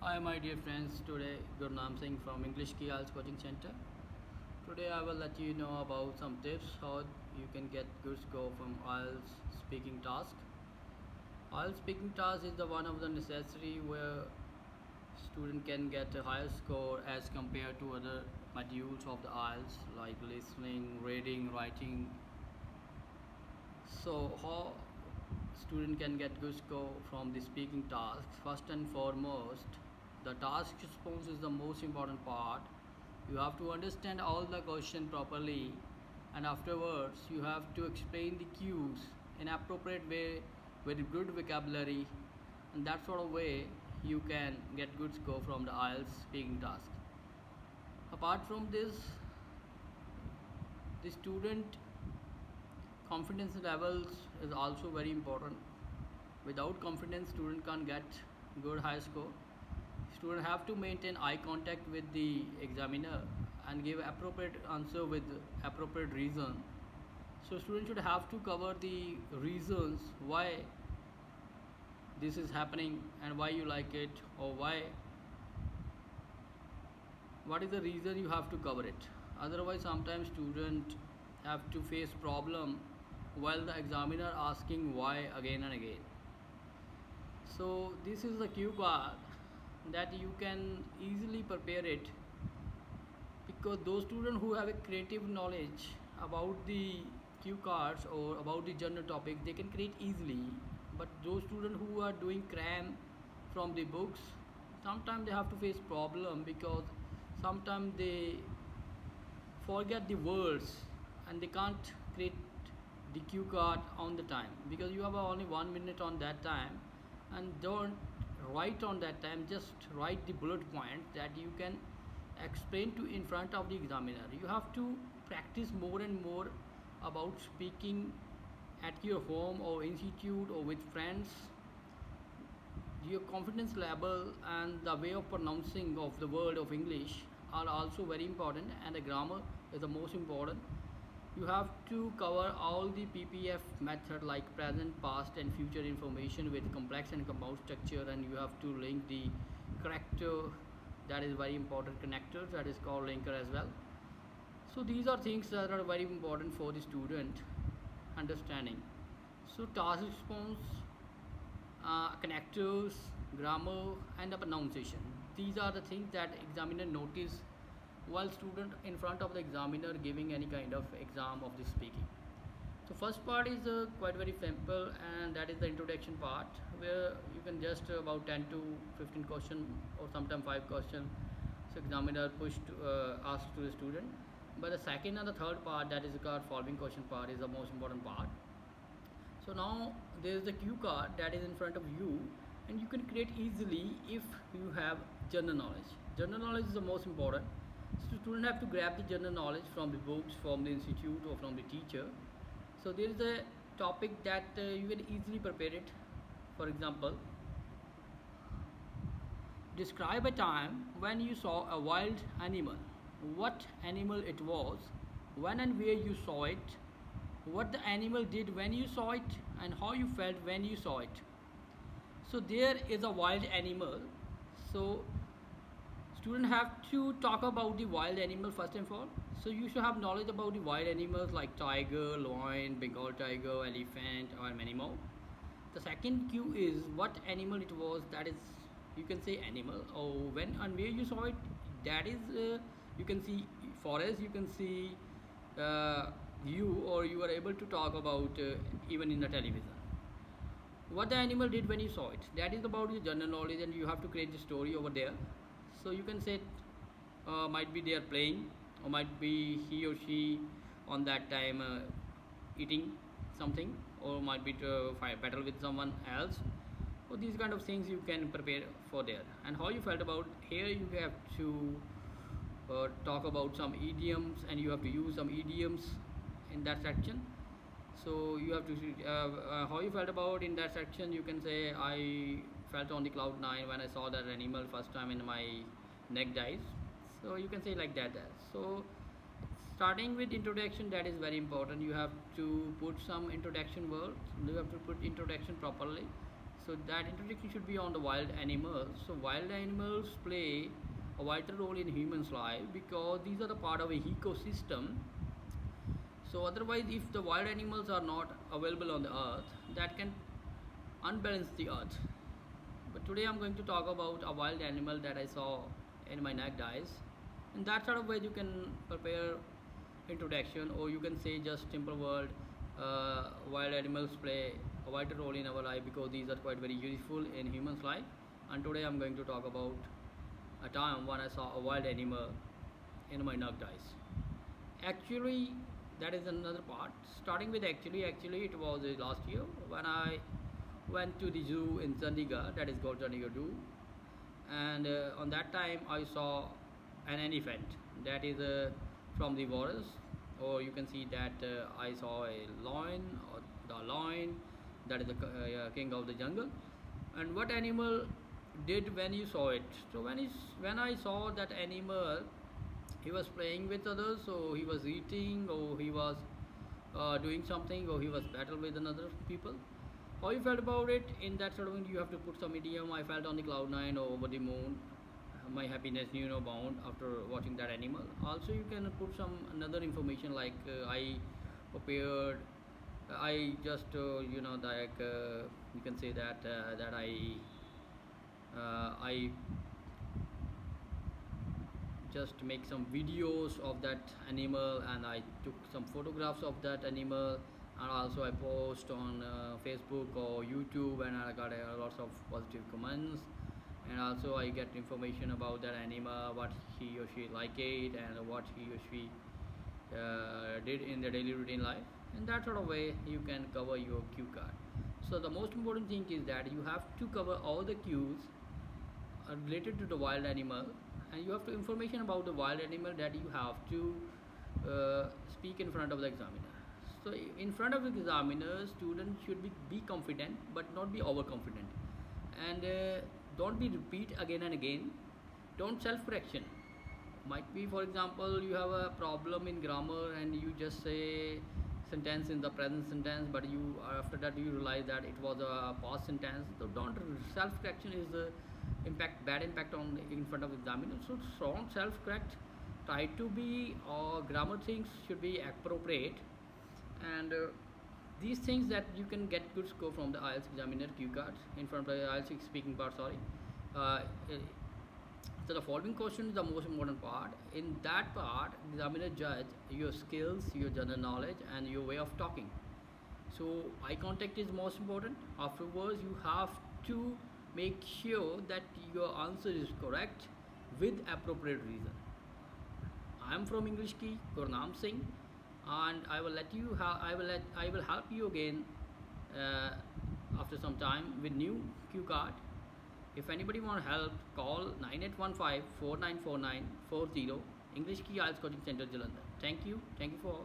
Hi my dear friends, today Gurnam Singh from English Key IELTS Coaching Center. Today I will let you know about some tips how you can get good score from IELTS speaking task. IELTS speaking task is the one of the necessary where student can get a higher score as compared to other modules of the IELTS like listening, reading, writing. So how student can get good score from the speaking task? First and foremost, the task response is the most important part. You have to understand all the question properly, and afterwards you have to explain the cues in appropriate way with good vocabulary, and that sort of way you can get good score from the IELTS speaking task. Apart from this, the student confidence levels is also very important. Without confidence, student can't get good high score. Student have to maintain eye contact with the examiner and give appropriate answer with appropriate reason. So student should have to cover the reasons why this is happening and why you like it, or what is the reason you have to cover it. Otherwise sometimes student have to face problem while the examiner asking why again and again. So this is the cue card that you can easily prepare it, because those students who have a creative knowledge about the cue cards or about the general topic, they can create easily. But those students who are doing cram from the books, sometimes they have to face problem because sometimes they forget the words and they can't create the cue card on the time, because you have only 1 minute on that time, and don't write on that time, just write the bullet point that you can explain to in front of the examiner. You have to practice more and more about speaking at your home or institute or with friends. Your confidence level and the way of pronouncing of the word of English are also very important, and the grammar is the most important. You have to cover all the PPF method like present, past and future information with complex and compound structure, and you have to link the character, that is very important, connector, that is called linker as well. So these are things that are very important for the student understanding. So task response, connectors, grammar and the pronunciation, these are the things that examiner notice while student in front of the examiner giving any kind of exam of the speaking. So first part is quite very simple, and that is the introduction part, where you can just about 10 to 15 question or sometimes 5 question, so examiner push to ask to the student. But the second and the third part, that is the card following question part, is the most important part. So now there is the cue card that is in front of you, and you can create easily if you have general knowledge. General knowledge is the most important. So student have to grab the general knowledge from the books, from the institute or from the teacher. So there is a topic that you can easily prepare it. For example, describe a time when you saw a wild animal. What animal it was, when and where you saw it, what the animal did when you saw it, and how you felt when you saw it. So there is a wild animal. So students have to talk about the wild animal first and all. So you should have knowledge about the wild animals like tiger, lion, Bengal tiger, elephant or many more. The second cue is what animal it was, that is you can say animal, or when and where you saw it, that is you can see forest, you can see you, or you are able to talk about even in the television. What the animal did when you saw it, that is about your general knowledge, and you have to create the story over there. So you can say might be they are playing, or might be he or she on that time eating something, or might be to fight battle with someone else. So these kind of things you can prepare for there. And how you felt about here, you have to talk about some idioms, and you have to use some idioms in that section. So you have to how you felt about in that section, you can say I felt on the cloud 9 when I saw that animal first time in my neck dives. So you can say like that. So starting with introduction, that is very important. You have to put some introduction words, you have to put introduction properly. So that introduction should be on the wild animals. So wild animals play a vital role in humans' life because these are the part of a ecosystem. So otherwise, if the wild animals are not available on the earth, that can unbalance the earth. But today I'm going to talk about a wild animal that I saw in my neck eyes. In that sort of way, you can prepare introduction, or you can say just simple word. Wild animals play a vital role in our life because these are quite very useful in humans' life. And today I'm going to talk about a time when I saw a wild animal in my naked eyes. Actually, that is another part. Starting with actually it was last year when I went to the zoo in Chandigarh, that is called Chandigarh Zoo, and on that time I saw an elephant that is from the forest, or you can see that I saw a lion, or the lion that is the king of the jungle. And what animal did when you saw it? So when I saw that animal, he was playing with others, so he was eating, or he was doing something, or he was battle with another people. How you felt about it? In that sort of thing, you have to put some idiom. I felt on the cloud nine or over the moon. My happiness knew no bound after watching that animal. Also, you can put some another information like I prepared. I just like you can say that I just make some videos of that animal, and I took some photographs of that animal, and also I post on Facebook or YouTube, and I got lots of positive comments. And also I get information about that animal, what he or she like it, and what he or she did in their daily routine life. In that sort of way, you can cover your cue card. So the most important thing is that you have to cover all the cues related to the wild animal, and you have to information about the wild animal that you have to speak in front of the examiner. So in front of the examiner, students should be confident but not be overconfident, and don't be repeat again and again. Don't self correction. Might be, for example, you have a problem in grammar and you just say sentence in the present sentence, but you after that you realize that it was a past sentence. So don't self correction is impact bad impact on in front of examiner. So don't self correct. Try to be grammar things should be appropriate, and these things that you can get good score from the IELTS examiner cue card in front of the IELTS speaking part. Sorry. Uh, so the following question is the most important part. In that part, the examiner judge your skills, your general knowledge, and your way of talking. So eye contact is most important. Afterwards, you have to make sure that your answer is correct with appropriate reason. I am from English Key, Gurnam Singh, and I will I will help you again after some time with new cue card. If anybody want help, call 9815 494940 English Key IELTS Coaching Center, Jalandhar. Thank you for